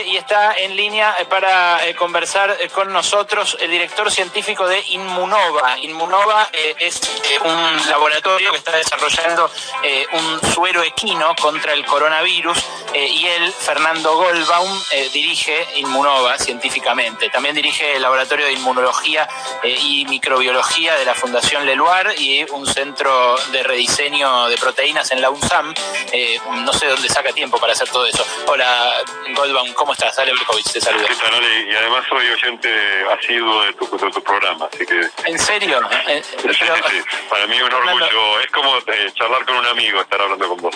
Y está en línea para conversar con nosotros el director científico de Immunova. Immunova es un laboratorio que está desarrollando un suero equino contra el coronavirus y él, Fernando Goldbaum, dirige Immunova científicamente. También dirige el laboratorio de inmunología y microbiología de la Fundación Leluar y un centro de rediseño de proteínas en la UNSAM. No sé dónde saca tiempo para hacer todo eso. Hola, Goldbaum, ¿cómo estás? Ale Berkovich te saluda. ¿Qué tal, Ale? Y además soy oyente asiduo de tu programa, así que... ¿En serio? Sí. Para mí es un orgullo. Es como charlar con un amigo, estar hablando con vos.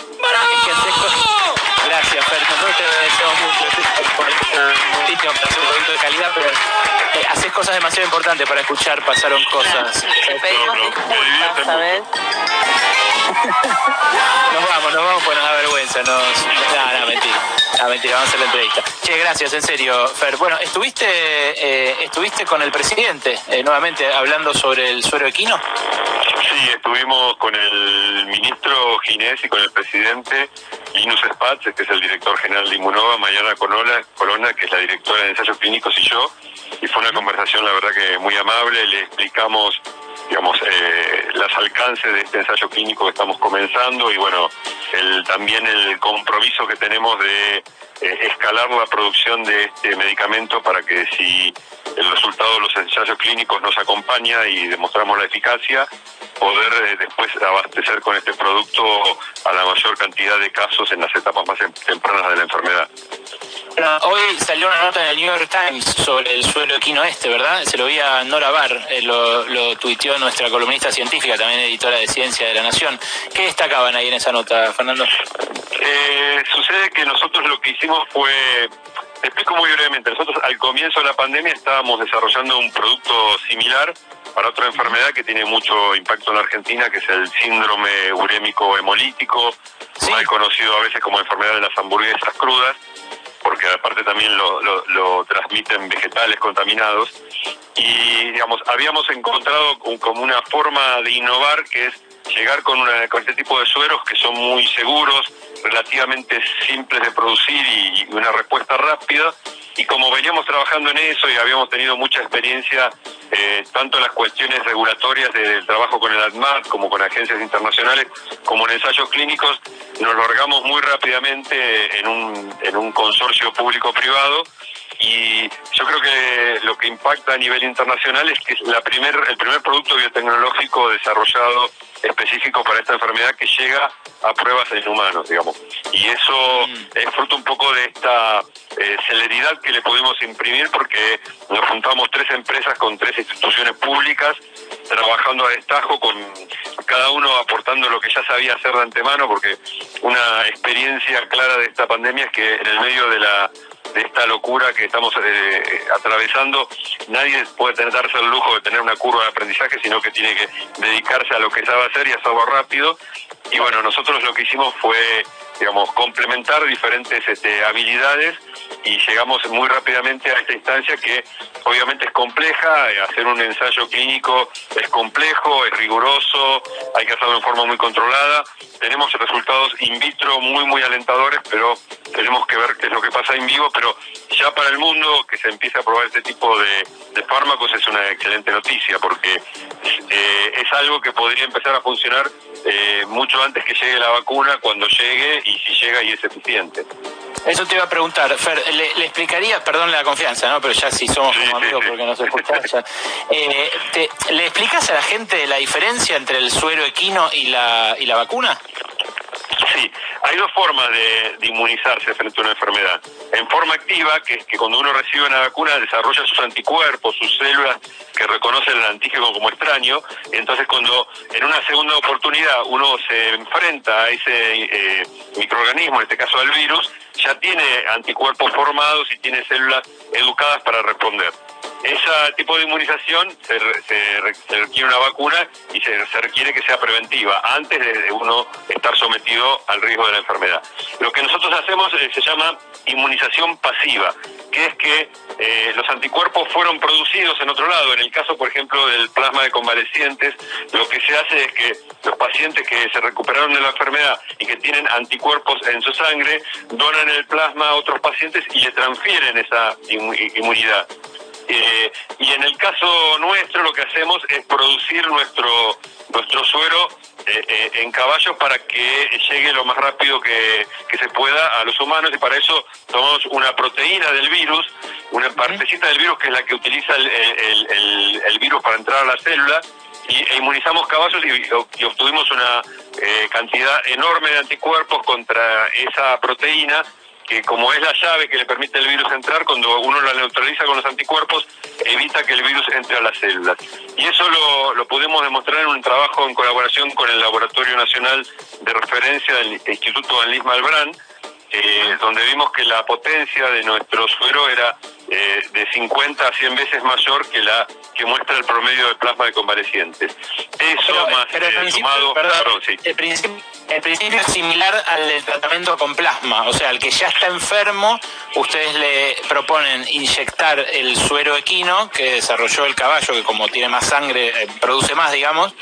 Gracias, Fer. Nosotros te agradecemos mucho por un producto de calidad, pero haces cosas demasiado importantes para escuchar. Pasaron cosas. ¿Sabes? Nos vamos, pues nos da vergüenza. No, mentira, vamos a hacer la entrevista. Che, gracias, en serio, Fer. Bueno, ¿estuviste con el presidente nuevamente hablando sobre el suero equino? Sí, estuvimos con el ministro Ginés y con el presidente Linus Spatz, que es el director general de Immunova, Mariana Colonna, que es la directora de ensayos clínicos, y yo. Y fue una conversación, la verdad, que muy amable. Le explicamos, digamos, los alcances de este ensayo clínico que estamos comenzando y, bueno, también el compromiso que tenemos de escalar la producción de este medicamento para que, si el resultado de los ensayos clínicos nos acompaña y demostramos la eficacia, poder después abastecer con este producto a la mayor cantidad de casos en las etapas más tempranas de la enfermedad. Bueno, hoy salió una nota en el New York Times sobre el suero equino ¿verdad? Se lo vi a Nora Barr, lo tuiteó nuestra columnista científica, también editora de Ciencia de la Nación. ¿Qué destacaban ahí en esa nota, Fernando? Sucede que nosotros lo que hicimos fue... Te explico muy brevemente. Nosotros al comienzo de la pandemia estábamos desarrollando un producto similar para otra enfermedad que tiene mucho impacto en la Argentina, que es el síndrome urémico hemolítico, sí, mal conocido a veces como enfermedad de las hamburguesas crudas, porque aparte también lo transmiten vegetales contaminados. Y, digamos, habíamos encontrado como una forma de innovar, que es llegar con este tipo de sueros que son muy seguros, relativamente simples de producir y una respuesta rápida. Y como veníamos trabajando en eso y habíamos tenido mucha experiencia, tanto en las cuestiones regulatorias del trabajo con el ADMAT, como con agencias internacionales, como en ensayos clínicos, nos largamos muy rápidamente en un consorcio público-privado. Y yo creo que lo que impacta a nivel internacional es que es el primer producto biotecnológico desarrollado específico para esta enfermedad que llega a pruebas en humanos, digamos. Y eso es fruto un poco de esta celeridad que le pudimos imprimir, porque nos juntamos 3 empresas con 3 instituciones públicas, trabajando a destajo, con cada uno aportando lo que ya sabía hacer de antemano, porque una experiencia clara de esta pandemia es que en el medio de esta locura que estamos atravesando, nadie puede darse el lujo de tener una curva de aprendizaje, sino que tiene que dedicarse a lo que sabe hacer y hacerlo rápido. Y bueno, nosotros lo que hicimos fue, digamos, complementar diferentes habilidades, y llegamos muy rápidamente a esta instancia que obviamente es compleja. Hacer un ensayo clínico es complejo, es riguroso, hay que hacerlo en forma muy controlada. Tenemos resultados in vitro muy alentadores, pero tenemos que ver qué es lo que pasa en vivo. Pero ya para el mundo que se empiece a probar este tipo de fármacos es una excelente noticia, porque es algo que podría empezar a funcionar mucho antes que llegue la vacuna, cuando llegue, y si llega y es eficiente. Eso te iba a preguntar, Fer, le explicaría, perdón la confianza, ¿no? Pero ya si somos como amigos, porque nos escuchás ya. ¿Le explicás a la gente la diferencia entre el suero equino y la vacuna? Sí, hay 2 formas de inmunizarse frente a una enfermedad. En forma activa, que es que cuando uno recibe una vacuna desarrolla sus anticuerpos, sus células que reconocen el antígeno como extraño. Entonces, cuando en una segunda oportunidad uno se enfrenta a ese microorganismo, en este caso al virus, ya tiene anticuerpos formados y tiene células educadas para responder. Ese tipo de inmunización se requiere una vacuna, y se requiere que sea preventiva antes de uno estar sometido al riesgo de la enfermedad. Lo que nosotros hacemos se llama inmunización pasiva, que es que los anticuerpos fueron producidos en otro lado. En el caso, por ejemplo, del plasma de convalecientes, lo que se hace es que los pacientes que se recuperaron de la enfermedad y que tienen anticuerpos en su sangre, donan el plasma a otros pacientes y le transfieren esa inmunidad. Y en el caso nuestro lo que hacemos es producir nuestro suero en caballos para que llegue lo más rápido que se pueda a los humanos, y para eso tomamos una proteína del virus, una partecita del virus que es la que utiliza el virus para entrar a la célula, e inmunizamos caballos y obtuvimos una cantidad enorme de anticuerpos contra esa proteína, que como es la llave que le permite al virus entrar, cuando uno la neutraliza con los anticuerpos, evita que el virus entre a las células. Y eso lo pudimos demostrar en un trabajo en colaboración con el Laboratorio Nacional de Referencia del Instituto Anlis Malbrán, donde vimos que la potencia de nuestro suero era de 50 a 100 veces mayor que la que muestra el promedio de plasma de convalecientes. Eso más sumado... Perdón, sí. El principio es similar al del tratamiento con plasma, o sea, al que ya está enfermo, ustedes le proponen inyectar el suero equino que desarrolló el caballo, que como tiene más sangre, produce más, digamos,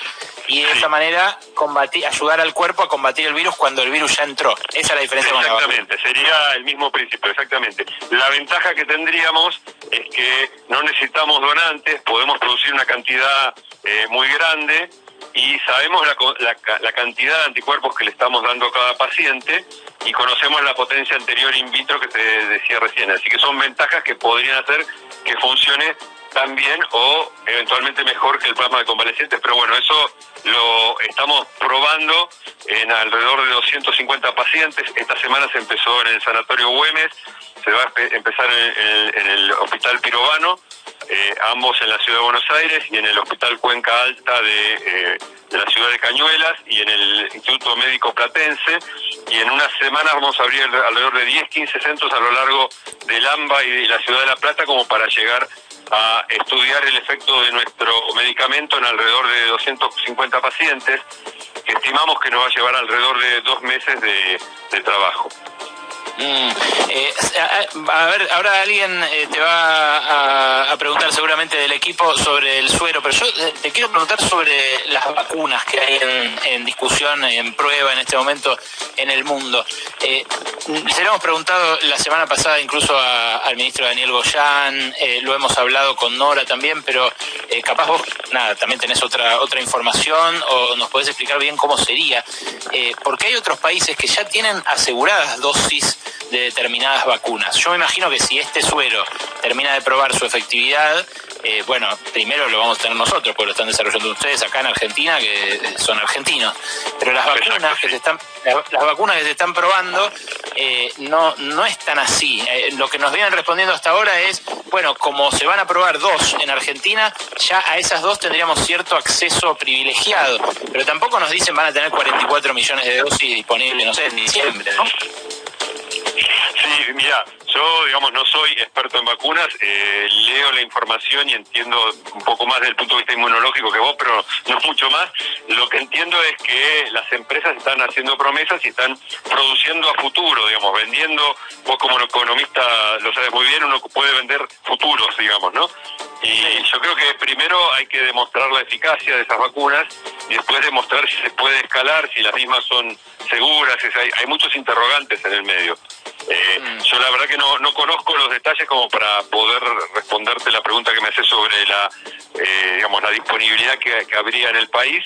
y de esa manera ayudar al cuerpo a combatir el virus cuando el virus ya entró. Esa es la diferencia con la vacuna. Exactamente, sería el mismo principio, exactamente. La ventaja que tendríamos es que no necesitamos donantes, podemos producir una cantidad muy grande, y sabemos la cantidad de anticuerpos que le estamos dando a cada paciente, y conocemos la potencia anterior in vitro que te decía recién. Así que son ventajas que podrían hacer que funcione tan bien o eventualmente mejor que el plasma de convalecientes, pero bueno, eso lo estamos probando en alrededor de 250 pacientes. Esta semana se empezó en el Sanatorio Güemes, se va a empezar en el Hospital Pirovano, ambos en la Ciudad de Buenos Aires, y en el Hospital Cuenca Alta de la Ciudad de Cañuelas, y en el Instituto Médico Platense, y en unas semanas vamos a abrir alrededor de 10-15 centros a lo largo del AMBA y de la Ciudad de La Plata, como para llegar a estudiar el efecto de nuestro medicamento en alrededor de 250 pacientes, que estimamos que nos va a llevar alrededor de 2 meses de trabajo. A ver, ahora alguien te va a preguntar seguramente del equipo sobre el suero, pero yo te quiero preguntar sobre las vacunas que hay en discusión, en prueba en este momento en el mundo. Se lo hemos preguntado la semana pasada incluso al ministro Daniel Goyán, lo hemos hablado con Nora también, pero capaz vos también tenés otra información, o nos podés explicar bien cómo sería, porque hay otros países que ya tienen aseguradas dosis de determinadas vacunas. Yo me imagino que si este suero termina de probar su efectividad, bueno, primero lo vamos a tener nosotros, porque lo están desarrollando ustedes acá en Argentina, que son argentinos, pero las vacunas que se están probando no es tan así. Lo que nos vienen respondiendo hasta ahora es, bueno, como se van a probar 2 en Argentina, ya a esas 2 tendríamos cierto acceso privilegiado, pero tampoco nos dicen van a tener 44 millones de dosis disponibles, no sé, en diciembre, ¿no? Sí, mira, yo, digamos, no soy experto en vacunas, leo la información y entiendo un poco más desde el punto de vista inmunológico que vos, pero no mucho más. Lo que entiendo es que las empresas están haciendo promesas y están produciendo a futuro, digamos, vendiendo. Vos como economista lo sabes muy bien, uno puede vender futuros, digamos, ¿no? Y yo creo que primero hay que demostrar la eficacia de esas vacunas, y después demostrar si se puede escalar, si las mismas son seguras. Hay muchos interrogantes en el medio. Yo la verdad que no conozco los detalles como para poder responderte la pregunta que me haces sobre la disponibilidad que habría en el país,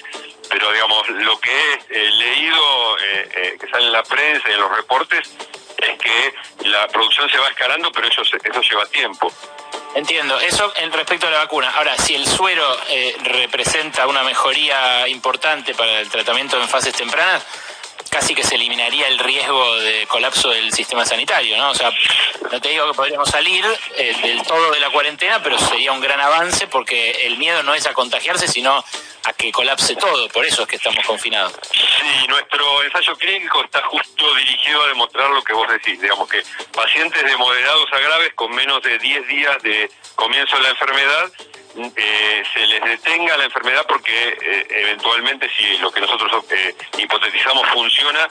pero digamos, lo que he leído, que sale en la prensa y en los reportes, es que la producción se va escalando, pero eso lleva tiempo. Entiendo, eso en respecto a la vacuna. Ahora, si el suero representa una mejoría importante para el tratamiento en fases tempranas, casi que se eliminaría el riesgo de colapso del sistema sanitario, ¿no? O sea, no te digo que podríamos salir del todo de la cuarentena, pero sería un gran avance, porque el miedo no es a contagiarse, sino a que colapse todo. Por eso es que estamos confinados. Sí, nuestro ensayo clínico está justo dirigido a demostrar lo que vos decís, digamos, que pacientes de moderados a graves con menos de 10 días de comienzo de la enfermedad, se les detenga la enfermedad, porque eventualmente, si lo que nosotros hipotetizamos funciona,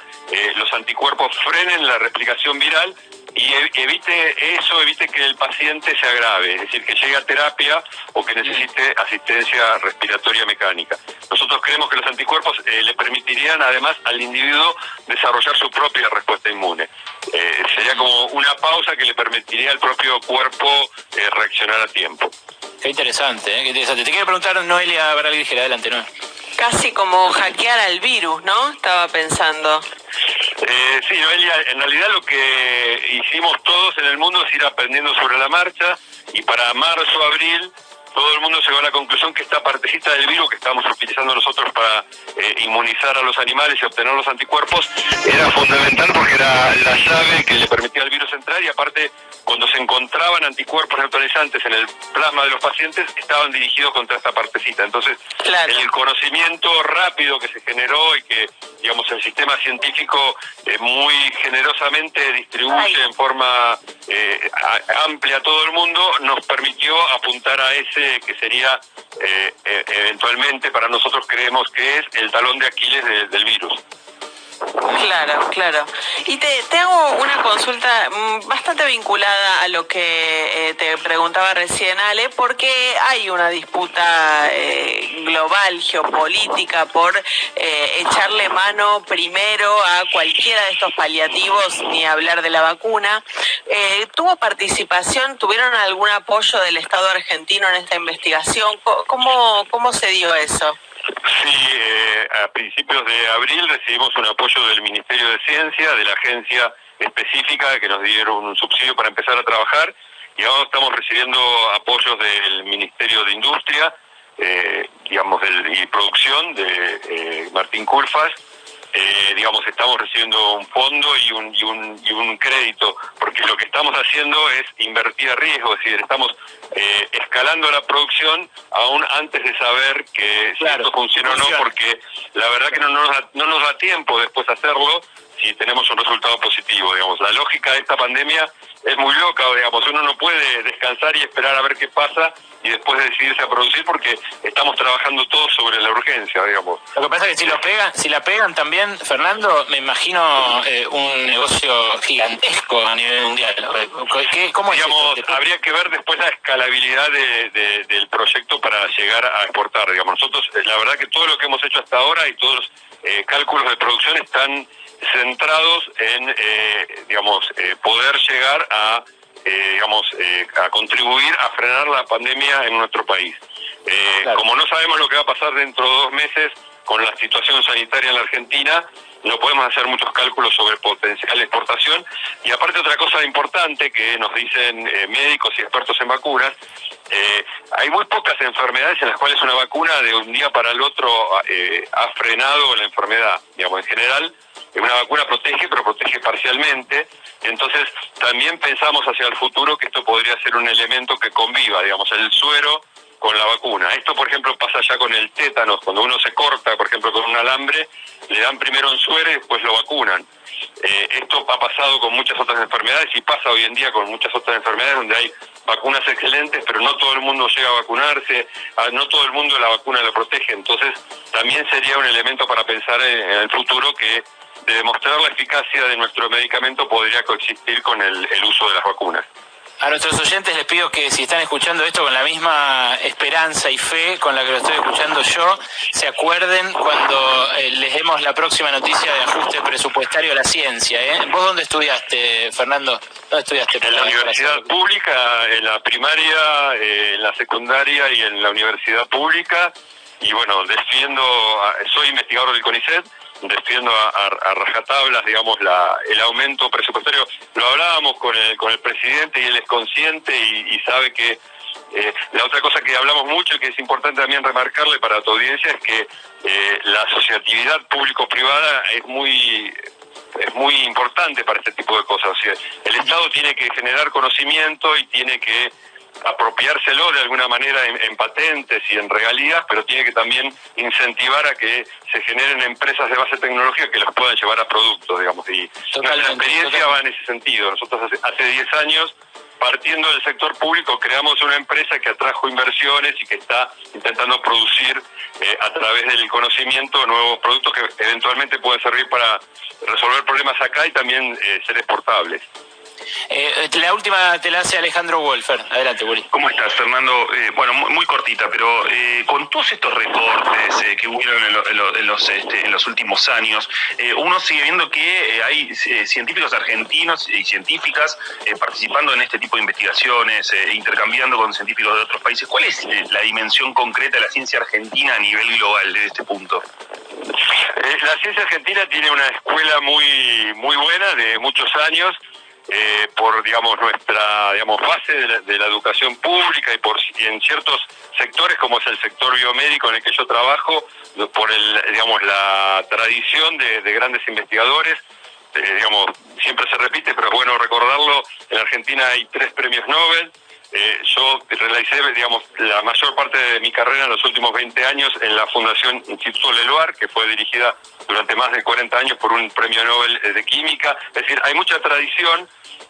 los anticuerpos frenen la replicación viral y evite que el paciente se agrave, es decir, que llegue a terapia o que necesite asistencia respiratoria mecánica. Nosotros creemos que los anticuerpos le permitirían además al individuo desarrollar su propia respuesta inmune. Sería como una pausa que le permitiría al propio cuerpo reaccionar a tiempo. Qué interesante, qué interesante. Te quiero preguntar, Noelia Barral-Grigera, adelante, ¿no? Casi como hackear al virus, ¿no? Estaba pensando. Sí, Noelia, en realidad lo que hicimos todos en el mundo es ir aprendiendo sobre la marcha, y para marzo, abril, todo el mundo llegó a la conclusión que esta partecita del virus que estábamos utilizando nosotros para inmunizar a los animales y obtener los anticuerpos era fundamental, porque era la llave que le permitía al virus entrar, y aparte cuando se encontraban anticuerpos neutralizantes en el plasma de los pacientes estaban dirigidos contra esta partecita. Entonces, claro, el conocimiento rápido que se generó y que, digamos, el sistema científico muy generosamente distribuye en forma amplia a todo el mundo, nos permitió apuntar a ese que sería eventualmente, para nosotros creemos que es el talón de Aquiles del virus. Claro, claro. Y te hago una consulta bastante vinculada a lo que te preguntaba recién, Ale, porque hay una disputa global, geopolítica, por echarle mano primero a cualquiera de estos paliativos, ni hablar de la vacuna. ¿Tuvieron algún apoyo del Estado argentino en esta investigación? ¿Cómo se dio eso? Sí, a principios de abril recibimos un apoyo del Ministerio de Ciencia, de la agencia específica, que nos dieron un subsidio para empezar a trabajar, y ahora estamos recibiendo apoyos del Ministerio de Industria, y Producción, de Martín Culfas. Estamos recibiendo un fondo y un crédito, porque lo que estamos haciendo es invertir a riesgo, es decir, estamos escalando la producción aún antes de saber que si esto funciona o no, porque la verdad que no nos da tiempo después hacerlo si tenemos un resultado positivo. La lógica de esta pandemia es muy loca, uno no puede descansar y esperar a ver qué pasa y después decidirse a producir, porque estamos trabajando todos sobre la urgencia, Lo que pasa es que si la pegan también, Fernando, me imagino un negocio gigantesco a nivel mundial. ¿Cómo es esto? Habría que ver después la escalabilidad del proyecto para llegar a exportar. Nosotros, la verdad que todo lo que hemos hecho hasta ahora y todos los cálculos de producción están centrados en, poder llegar a contribuir a frenar la pandemia en nuestro país. Claro. Como no sabemos lo que va a pasar dentro de 2 meses con la situación sanitaria en la Argentina, no podemos hacer muchos cálculos sobre potencial exportación. Y aparte, otra cosa importante que nos dicen médicos y expertos en vacunas, hay muy pocas enfermedades en las cuales una vacuna de un día para el otro ha frenado la enfermedad. En general, una vacuna protege, pero protege parcialmente. Entonces, también pensamos hacia el futuro que esto podría ser un elemento que conviva, el suero con la vacuna. Esto, por ejemplo, pasa ya con el tétanos. Cuando uno se corta, por ejemplo, con un alambre, le dan primero un suero y después lo vacunan. Esto ha pasado con muchas otras enfermedades y pasa hoy en día con muchas otras enfermedades donde hay vacunas excelentes, pero no todo el mundo llega a vacunarse, no todo el mundo la vacuna lo protege. Entonces, también sería un elemento para pensar en el futuro, que de demostrar la eficacia de nuestro medicamento podría coexistir con el uso de las vacunas. A nuestros oyentes les pido que, si están escuchando esto con la misma esperanza y fe con la que lo estoy escuchando yo, se acuerden cuando les demos la próxima noticia de ajuste presupuestario a la ciencia. ¿Vos dónde estudiaste, Fernando? ¿Dónde estudiaste? En la universidad pública, en la primaria, en la secundaria y en la universidad pública. Y bueno, soy investigador del CONICET, defiendo a rajatablas, el aumento presupuestario. Lo hablábamos con el presidente y él es consciente y sabe que la otra cosa que hablamos mucho y que es importante también remarcarle para tu audiencia es que la asociatividad público-privada es muy importante para este tipo de cosas. O sea, el Estado tiene que generar conocimiento y tiene que apropiárselo de alguna manera en patentes y en regalías, pero tiene que también incentivar a que se generen empresas de base tecnológica que los puedan llevar a productos, y nuestra experiencia va en ese sentido. Nosotros hace 10 años, partiendo del sector público, creamos una empresa que atrajo inversiones y que está intentando producir a través del conocimiento nuevos productos que eventualmente pueden servir para resolver problemas acá y también ser exportables. La última te la hace Alejandro Wolfer. Adelante, Willy. ¿Cómo estás, Fernando? Bueno, muy cortita, pero con todos estos recortes que hubieron en los últimos años, uno sigue viendo que hay científicos argentinos y científicas participando en este tipo de investigaciones, intercambiando con científicos de otros países. ¿Cuál es la dimensión concreta de la ciencia argentina a nivel global de este punto? La ciencia argentina tiene una escuela muy buena de muchos años, por nuestra base de la educación pública y en ciertos sectores como es el sector biomédico en el que yo trabajo, por la tradición de grandes investigadores. Siempre se repite, pero es bueno recordarlo. En Argentina hay 3 premios Nobel. Yo realicé, la mayor parte de mi carrera en los últimos 20 años en la Fundación Instituto Leloir, que fue dirigida durante más de 40 años por un premio Nobel de Química. Es decir, hay mucha tradición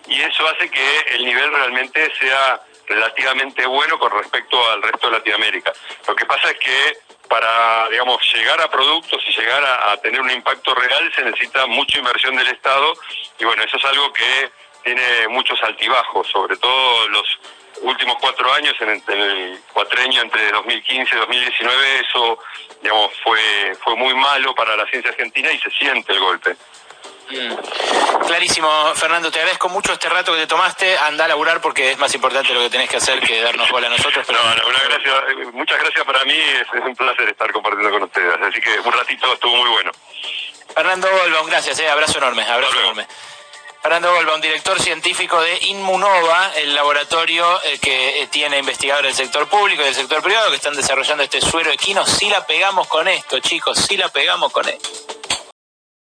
y eso hace que el nivel realmente sea relativamente bueno con respecto al resto de Latinoamérica. Lo que pasa es que para, llegar a productos y llegar a tener un impacto real se necesita mucha inversión del Estado y bueno, eso es algo que tiene muchos altibajos, sobre todo los últimos 4 años, en el cuatrenio entre 2015 y 2019, eso fue muy malo para la ciencia argentina y se siente el golpe. Clarísimo, Fernando, te agradezco mucho este rato que te tomaste. Anda a laburar porque es más importante lo que tenés que hacer que darnos bola a nosotros. Pero... muchas gracias para mí, es un placer estar compartiendo con ustedes, así que un ratito estuvo muy bueno. Fernando Goldbaum, gracias, abrazo enorme, abrazo enorme. Fernando Goldbaum, director científico de Inmunova, el laboratorio que tiene investigadores del sector público y del sector privado que están desarrollando este suero equino. Sí la pegamos con esto, chicos, sí la pegamos con esto.